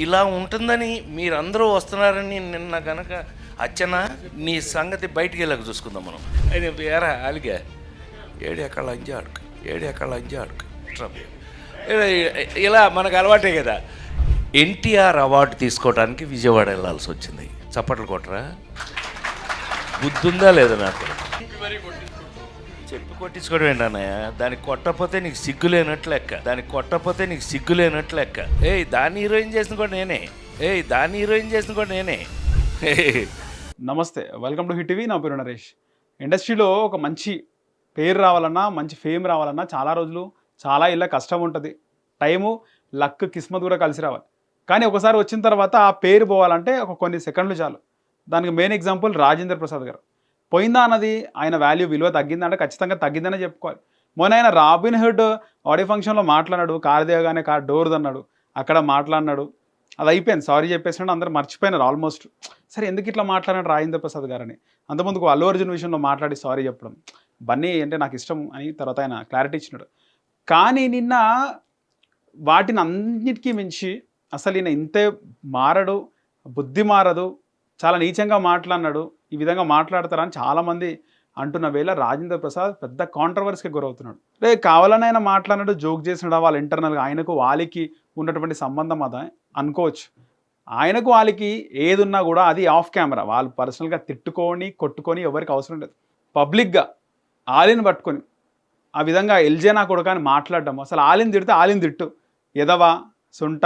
ఇలా ఉంటుందని మీరందరూ వస్తున్నారని నిన్న గనక అచ్చన నీ సంగతి బయటికి వెళ్ళక చూసుకుందాం మనం. ఆయన వేరా అలిగా ఏడు ఎక్కడ లంజా ఆడుకు ట్రబ్ ఇలా మనకు అలవాటే కదా. ఎన్టీఆర్ అవార్డు తీసుకోవడానికి విజయవాడ వెళ్ళాల్సి వచ్చింది. చప్పట్లు కొట్టరా? బుద్ధుందా లేదా నాకు? చెప్పి కొట్టించుకోవడం ఏంటన్నయ్య? దానికి కొట్టకపోతే నీకు సిగ్గు లేనట్లు లెక్క. దాన్ని హీరోయిన్ చేసిన కూడా నేనే. నమస్తే, వెల్కమ్ టు హిట్ టీవీ. నా పేరు నరేష్. ఇండస్ట్రీలో ఒక మంచి పేరు రావాలన్నా, మంచి ఫేమ్ రావాలన్నా చాలా రోజులు చాలా ఇళ్ళ కష్టం ఉంటుంది. టైము, లక్, కిస్మత్ కూడా కలిసి రావాలి. కానీ ఒకసారి వచ్చిన తర్వాత ఆ పేరు పోవాలంటే ఒక కొన్ని సెకండ్లు చాలు. దానికి మెయిన్ ఎగ్జాంపుల్ రాజేంద్ర ప్రసాద్ గారు. పోయిందా అన్నది ఆయన వాల్యూ, విలువ తగ్గిందంటే ఖచ్చితంగా తగ్గిందనే చెప్పుకోవాలి. మొన్న ఆయన రాబిన్ హుడ్ ఆడియో ఫంక్షన్లో మాట్లాడాడు. కారు దిగగానే కారు డోర్ అన్నాడు, అక్కడ మాట్లాడినాడు. అది అయిపోయింది, సారీ చెప్పేసినాడు, అందరూ మర్చిపోయినారు ఆల్మోస్ట్. సరే ఎందుకు ఇట్లా మాట్లాడినాడు రాజేంద్ర ప్రసాద్ గారని. అంతకుముందుకు అల్లు అర్జున్ విషయంలో మాట్లాడి సారీ చెప్పడం, బన్నీ అంటే నాకు ఇష్టం అని తర్వాత ఆయన క్లారిటీ ఇచ్చినాడు. కానీ నిన్న వాటిని అన్నిటికీ మించి అసలు ఈయన ఇంతే మారడు, బుద్ధి మారదు, చాలా నీచంగా మాట్లాడినాడు, ఈ విధంగా మాట్లాడతారని చాలామంది అంటున్న వేళ రాజేంద్ర ప్రసాద్ పెద్ద కాంట్రవర్సీకి గురవుతున్నాడు. కావాలని ఆయన మాట్లాడినాడు, జోక్ చేసినాడు. వాళ్ళ ఇంటర్నల్గా ఆయనకు వాళ్ళకి ఉన్నటువంటి సంబంధం అదా అనుకోవచ్చు. ఆయనకు వాళ్ళకి ఏది ఉన్నా కూడా అది ఆఫ్ కెమెరా. వాళ్ళు పర్సనల్గా తిట్టుకొని కొట్టుకొని ఎవరికి అవసరం లేదు. పబ్లిక్గా ఆలిని పట్టుకొని ఆ విధంగా ఎల్జే నా కొడుకు అని మాట్లాడడం, అసలు ఆలిని తిడితే ఆలిని తిట్టు, ఎదవా, సుంట,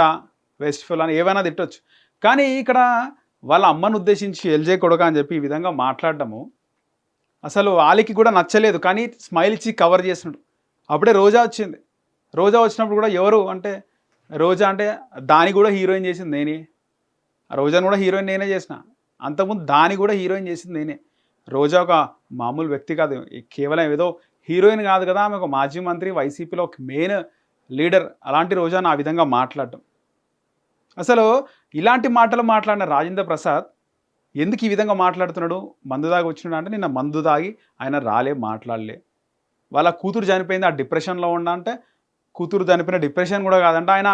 వెస్ట్ఫుల్ అని ఏవైనా తిట్టొచ్చు. కానీ ఇక్కడ వాళ్ళ అమ్మను ఉద్దేశించి ఎల్జే కొడుక అని చెప్పి ఈ విధంగా మాట్లాడడము అసలు వాళ్ళకి కూడా నచ్చలేదు. కానీ స్మైల్ ఇచ్చి కవర్ చేసినాడు. అప్పుడే రోజా వచ్చింది. రోజా వచ్చినప్పుడు కూడా ఎవరు అంటే రోజా అంటే దాని కూడా హీరోయిన్ చేసింది నేనే, రోజాను కూడా హీరోయిన్ నేనే చేసిన. అంతకుముందు దాని కూడా హీరోయిన్ చేసింది నేనే. రోజా ఒక మామూలు వ్యక్తి కాదు, కేవలం ఏదో హీరోయిన్ కాదు కదా, ఆమె ఒక మాజీ మంత్రి, వైసీపీలో ఒక మెయిన్ లీడర్. అలాంటి రోజాను ఆ విధంగా మాట్లాడటం, అసలు ఇలాంటి మాటలు మాట్లాడిన రాజేంద్ర ప్రసాద్ ఎందుకు ఈ విధంగా మాట్లాడుతున్నాడు? మందు దాగి వచ్చినాడు అంటే నిన్న మందు దాగి ఆయన మాట్లాడలే. వాళ్ళ కూతురు చనిపోయింది, ఆ డిప్రెషన్లో ఉన్నా అంటే కూతురు చనిపోయిన డిప్రెషన్ కూడా కాదంట. ఆయన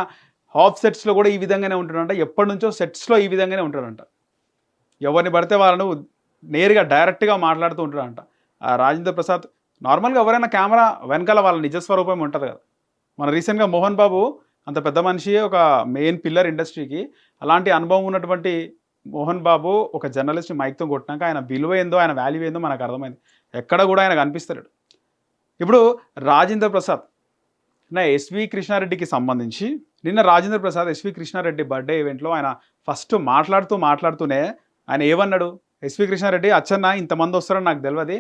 హాఫ్ సెట్స్లో కూడా ఈ విధంగానే ఉంటాడంట. ఎప్పటి నుంచో సెట్స్లో ఈ విధంగానే ఉంటాడంట. ఎవరిని పడితే వాళ్ళను నేరుగా డైరెక్ట్గా మాట్లాడుతూ ఉంటాడంట. ఆ రాజేంద్ర ప్రసాద్ నార్మల్గా ఎవరైనా కెమెరా వెనకాల వాళ్ళ నిజస్వరూపం ఉంటుంది కదా. మన రీసెంట్గా మోహన్ బాబు అంత పెద్ద మనిషి, ఒక మెయిన్ పిల్లర్ ఇండస్ట్రీకి. అలాంటి అనుభవం ఉన్నటువంటి మోహన్ బాబు ఒక జర్నలిస్ట్ మైక్తో కొట్టినాక ఆయన విలువ ఏందో, ఆయన వాల్యూ ఏందో మనకు అర్థమైంది. ఎక్కడ కూడా ఆయన కనిపిస్తాడు. ఇప్పుడు రాజేంద్ర ప్రసాద్ ఎస్వి కృష్ణారెడ్డికి సంబంధించి నిన్న రాజేంద్ర ప్రసాద్ ఎస్వి కృష్ణారెడ్డి బర్త్డే ఈవెంట్లో ఆయన ఫస్ట్ మాట్లాడుతూనే ఆయన ఏమన్నాడు? ఎస్వి కృష్ణారెడ్డి, అచ్చన్న ఇంతమంది వస్తారని నాకు తెలియదు,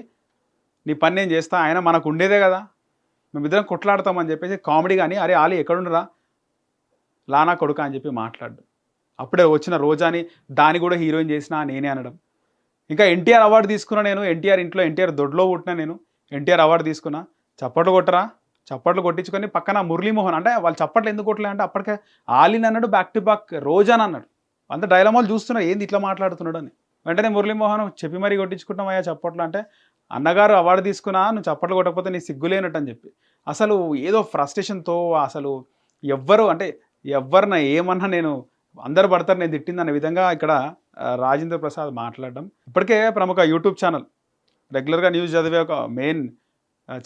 నీ పని నేను చేస్తా, ఆయన మనకు ఉండేదే కదా, మేమిద్దరం కొట్లాడతామని చెప్పేసి కామెడీ. కానీ అరే ఆలి ఎక్కడుండరా లానా కొడుక అని చెప్పి మాట్లాడు. అప్పుడే వచ్చిన రోజాని దాన్ని కూడా హీరోయిన్ చేసినా నేనే అనడం. ఇంకా ఎన్టీఆర్ అవార్డు తీసుకున్నా నేను, ఎన్టీఆర్ ఇంట్లో ఎన్టీఆర్ దొడ్లో పుట్టినా నేను, ఎన్టీఆర్ అవార్డు తీసుకున్నా, చప్పట్లు కొట్టరా, చప్పట్లు కొట్టించుకొని పక్కన మురళీమోహన్ అంటే వాళ్ళు చప్పట్లు ఎందుకు కొట్టలే అంటే అప్పటికే ఆలిన్ అన్నాడు, బ్యాక్ టు బ్యాక్ రోజాన్ అన్నాడు. అంత డైలామాలు చూస్తున్నారు, ఏంది ఇట్లా మాట్లాడుతున్నాడు అని. వెంటనే మురళీమోహన్ చెప్పి మరీ కొట్టించుకుంటాం అయ్యా చప్పట్లు అంటే, అన్నగారు అవార్డు తీసుకున్నా, నువ్వు చప్పట్లు కొట్టకపోతే నీ సిగ్గులేనట్టు అని చెప్పి అసలు ఏదో ఫ్రస్ట్రేషన్తో అసలు ఎవరిన ఏమన్నా నేను అందరు పడతారు నేను తిట్టిందనే విధంగా ఇక్కడ రాజేంద్ర ప్రసాద్ మాట్లాడడం. ఇప్పటికే ప్రముఖ యూట్యూబ్ ఛానల్, రెగ్యులర్గా న్యూస్ చదివే ఒక మెయిన్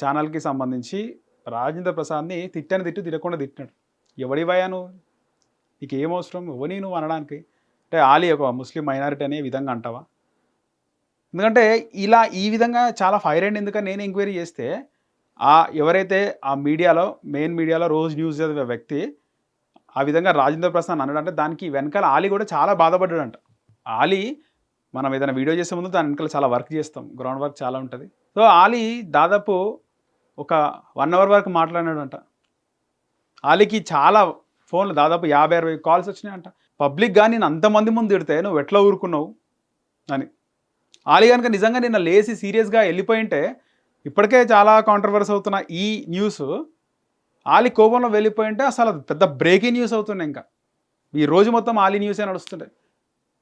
ఛానల్కి సంబంధించి రాజేంద్ర ప్రసాద్ని తిట్టకుండా తిట్టినాడు. ఎవడివయ్యా నువ్వు, నీకు ఏం అవసరం, ఎవని నువ్వు అనడానికి, అంటే ఆలీ ఒక ముస్లిం మైనారిటీ అనే విధంగా అంటావా? ఎందుకంటే ఇలా ఈ విధంగా చాలా ఫైర్ అయింది. ఎందుకని నేను ఎంక్వైరీ చేస్తే ఎవరైతే ఆ మీడియాలో మెయిన్ మీడియాలో రోజు న్యూస్ చదివే వ్యక్తి ఆ విధంగా రాజేంద్ర ప్రసాద్ అన్నాడంటే దానికి వెనకాల ఆలీ కూడా చాలా బాధపడ్డాడంట. ఆలీ మనం ఏదైనా వీడియో చేసే ముందు దాని వెనకాల చాలా వర్క్ చేస్తాం, గ్రౌండ్ వర్క్ చాలా ఉంటుంది. సో ఆలీ దాదాపు ఒక 1 అవర్ వరకు మాట్లాడినాడంట. ఆలీకి చాలా ఫోన్లు దాదాపు 50-60 కాల్స్ వచ్చినాయంట. పబ్లిక్గా నేను అంతమంది ముందు తిడితే నువ్వు ఎట్లా ఊరుకున్నావు అని. ఆలీ కనుక నిజంగా నిన్న లేచి సీరియస్గా వెళ్ళిపోయింటే ఇప్పటికే చాలా కాంట్రవర్సీ అవుతున్న ఈ న్యూస్ ఆలీ కోపంలో వెళ్ళిపోయింటే అసలు పెద్ద బ్రేకింగ్ న్యూస్ అవుతుండే. ఇంకా ఈ రోజు మొత్తం ఆలీ న్యూసే నడుస్తుండే.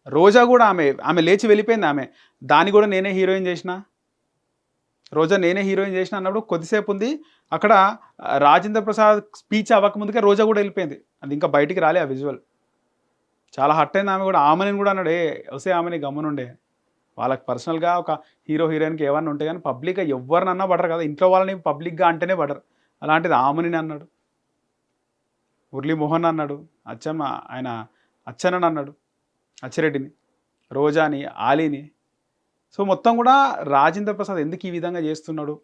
రోజా కూడా ఆమె లేచి వెళ్ళిపోయింది. దాన్ని కూడా నేనే హీరోయిన్ చేసిన, రోజా నేనే హీరోయిన్ చేసిన అన్నప్పుడు కొద్దిసేపు ఉంది. అక్కడ రాజేంద్ర ప్రసాద్ స్పీచ్ అవ్వకముందుకే రోజా కూడా వెళ్ళిపోయింది. అది ఇంకా బయటికి రాలే ఆ విజువల్. చాలా హర్ట్ అయింది ఆమె కూడా. ఆమెని కూడా అన్నాడు, వస్తే ఆమెని గమ్మునుండే. వాళ్ళకి పర్సనల్గా ఒక హీరో హీరోయిన్కి ఏమన్నా ఉంటే కానీ పబ్లిక్గా ఎవరినన్నా పడరు కదా, ఇంట్లో వాళ్ళని పబ్లిక్గా అంటేనే పడరు. అలాంటిది ఆమెని అన్నాడు, మురళీమోహన్ అన్నాడు, అచ్చమ్మ ఆయన అచ్చనని అన్నాడు, అచ్చిరెడ్డిని, రోజాని, ఆలీని. సో మొత్తం కూడా రాజేంద్ర ప్రసాద్ ఎందుకు ఈ విధంగా చేస్తున్నాడు,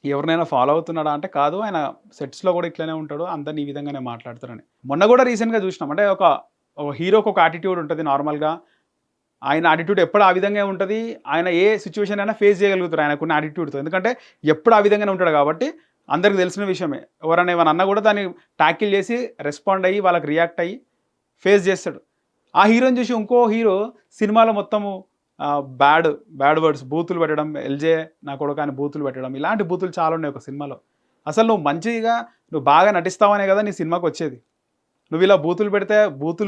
ఎవరినైనా ఫాలో అవుతున్నాడా అంటే కాదు, ఆయన సెట్స్లో కూడా ఇట్లనే ఉంటాడు, అందరిని ఈ విధంగానే మాట్లాడుతారని. మొన్న కూడా రీసెంట్గా చూసినాం. అంటే ఒక హీరోకి ఒక యాటిట్యూడ్ ఉంటుంది నార్మల్గా, ఆయన యాటిట్యూడ్ ఎప్పుడు ఆ విధంగా ఉంటుంది, ఆయన ఏ సిచ్యువేషన్ అయినా ఫేస్ చేయగలుగుతారు ఆయనకున్న యాటిట్యూడ్తో. ఎందుకంటే ఎప్పుడు ఆ విధంగానే ఉంటాడు కాబట్టి అందరికి తెలిసిన విషయమే. ఎవరైనా ఏమైనా అన్నా కూడా దాన్ని ట్యాకిల్ చేసి రెస్పాండ్ అయ్యి వాళ్ళకి రియాక్ట్ అయ్యి ఫేస్ చేస్తాడు. ఆ హీరోని చూసి ఇంకో హీరో సినిమాలో మొత్తము బ్యాడ్ వర్డ్స్, బూతులు పెట్టడం, ఎల్జే నా కొడుకు అని బూతులు పెట్టడం, ఇలాంటి బూతులు చాలా ఉన్నాయి ఒక సినిమాలో. అసలు నువ్వు మంచిగా నువ్వు బాగా నటిస్తావనే కదా నీ సినిమాకి వచ్చేది. నువ్వు ఇలా బూతులు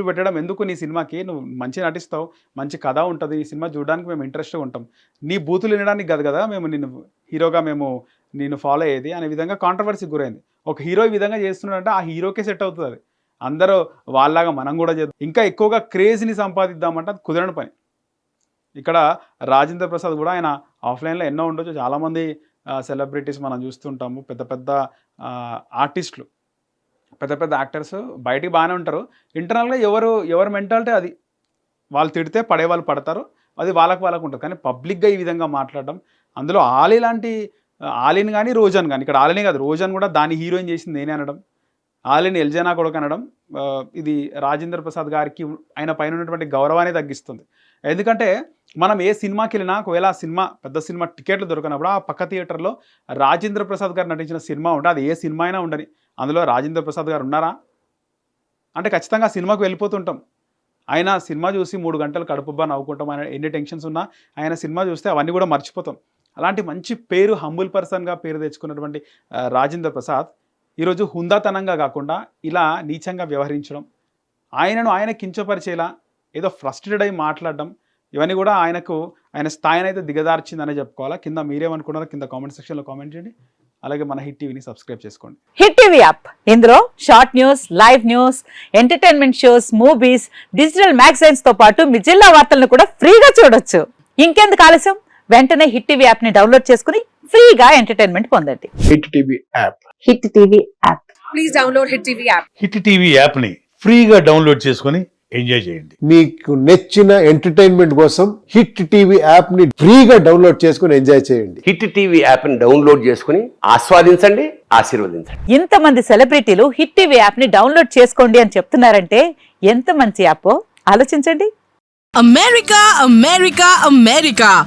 పెట్టడం ఎందుకు నీ సినిమాకి? నువ్వు మంచిగా నటిస్తావు, మంచి కథ ఉంటుంది, ఈ సినిమా చూడడానికి మేము ఇంట్రెస్ట్గా ఉంటాం, నీ బూతులు వినడానికి కాదు కదా మేము హీరోగా నేను ఫాలో అయ్యేది అనే విధంగా కాంట్రవర్సీకి గురైంది. ఒక హీరో ఈ విధంగా చేస్తున్నాడంటే ఆ హీరోకే సెట్ అవుతుంది అది. అందరూ వాళ్ళలాగా మనం కూడా చేద్దాం, ఇంకా ఎక్కువగా క్రేజ్ని సంపాదిద్దామంటే అది కుదరని పని. ఇక్కడ రాజేంద్ర ప్రసాద్ కూడా ఆయన ఆఫ్లైన్లో ఎన్నో ఉండొచ్చు, చాలామంది సెలబ్రిటీస్ మనం చూస్తుంటాము, పెద్ద పెద్ద ఆర్టిస్టులు, పెద్ద పెద్ద యాక్టర్స్ బయటికి బాగానే ఉంటారు, ఇంటర్నల్గా ఎవరు మెంటాలిటీ అది. వాళ్ళు తిడితే పడేవాళ్ళు పడతారు, అది వాళ్ళకు ఉంటుంది. కానీ పబ్లిక్గా ఈ విధంగా మాట్లాడడం, అందులో ఆలీని కానీ రోజాన్ కానీ, ఇక్కడ ఆలీని కాదు రోజాన్ కూడా దాని హీరోయిన్ చేసింది నేనే అనడం, ఆలీని ఎల్జేనా కొడుకు అనడం, ఇది రాజేంద్ర ప్రసాద్ గారికి ఆయన పైన ఉన్నటువంటి గౌరవాన్ని తగ్గిస్తుంది. ఎందుకంటే మనం ఏ సినిమాకి వెళ్ళినా ఒకవేళ ఆ సినిమా పెద్ద సినిమా టికెట్లు దొరికినప్పుడు ఆ పక్క థియేటర్లో రాజేంద్ర ప్రసాద్ గారు నటించిన సినిమా ఉంటే అది ఏ సినిమా అయినా ఉండని, అందులో రాజేంద్ర ప్రసాద్ గారు ఉన్నారా అంటే ఖచ్చితంగా ఆ సినిమాకు వెళ్ళిపోతుంటాం. ఆయన సినిమా చూసి 3 గంటలు కడుపుబ్బా నవ్వుకుంటాం, ఆయన ఎన్ని టెన్షన్స్ ఉన్నా ఆయన సినిమా చూస్తే అవన్నీ కూడా మర్చిపోతాం. అలాంటి మంచి పేరు, హంబుల్ పర్సన్గా పేరు తెచ్చుకున్నటువంటి రాజేంద్ర ప్రసాద్ ఈరోజు హుందాతనంగా కాకుండా ఇలా నీచంగా వ్యవహరించడం, ఆయన కించపరిచేలా ఏదో ఫ్రస్ట్రేటెడ్ అయి మాట్లాడడం, ఇవన్నీ కూడా ఆయన స్థాయిని అయితే దిగదార్చిందనే చెప్పుకోవాలా. కింద మీరేమనుకున్నారో కింద కామెంట్ సెక్షన్లో కామెంట్ చేయండి. అలాగే మన హిట్ టీవీని సబ్స్క్రైబ్ చేసుకోండి. హిట్ టీవీ యాప్, ఇందులో short news, live news, entertainment shows, movies, digital magazines తో పాటు మీ జిల్లా వార్తలను కూడా ఫ్రీగా చూడొచ్చు. ఇంకెందుకు ఆలస్యం, వెంటనే హిట్ టీవీ యాప్ ని డౌన్లోడ్ చేసుకుని ఫ్రీగా ఎంటర్టైన్మెంట్ పొందండి. Hit TV app, hit TV app, please download hit TV app. Hit TV app ని ఫ్రీగా డౌన్లోడ్ చేసుకొని ఎంజాయ్ చేయండి. మీకు నచ్చిన ఎంటర్టైన్మెంట్ కోసం హిట్ టీవీ యాప్ ని ఫ్రీగా డౌన్లోడ్ చేసుకుని ఎంజాయ్ చేయండి. హిట్ టీవీ యాప్ ని డౌన్లోడ్ చేసుకుని ఆస్వాదించండి, ఆశీర్వదించండి. ఇంతమంది సెలబ్రిటీలు హిట్ టీవీ యాప్ ని డౌన్లోడ్ చేసుకోండి అని చెప్తున్నారంటే ఎంత మంచి యాప్ ఆలోచించండి.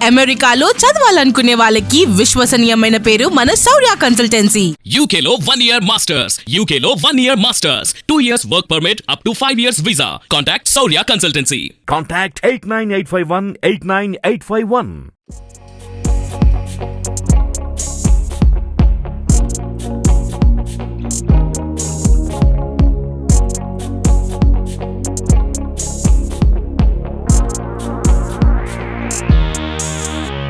అమెరికాలో చదవాలనుకునే వాళ్ళకి విశ్వసనీయమైన పేరు మన శౌర్య కన్సల్టెన్సీ. UK లో 1 year masters. UK లో 1 year masters. 2 years work permit up to 5 years visa. Contact Saurya Consultancy. Contact 89851 89851.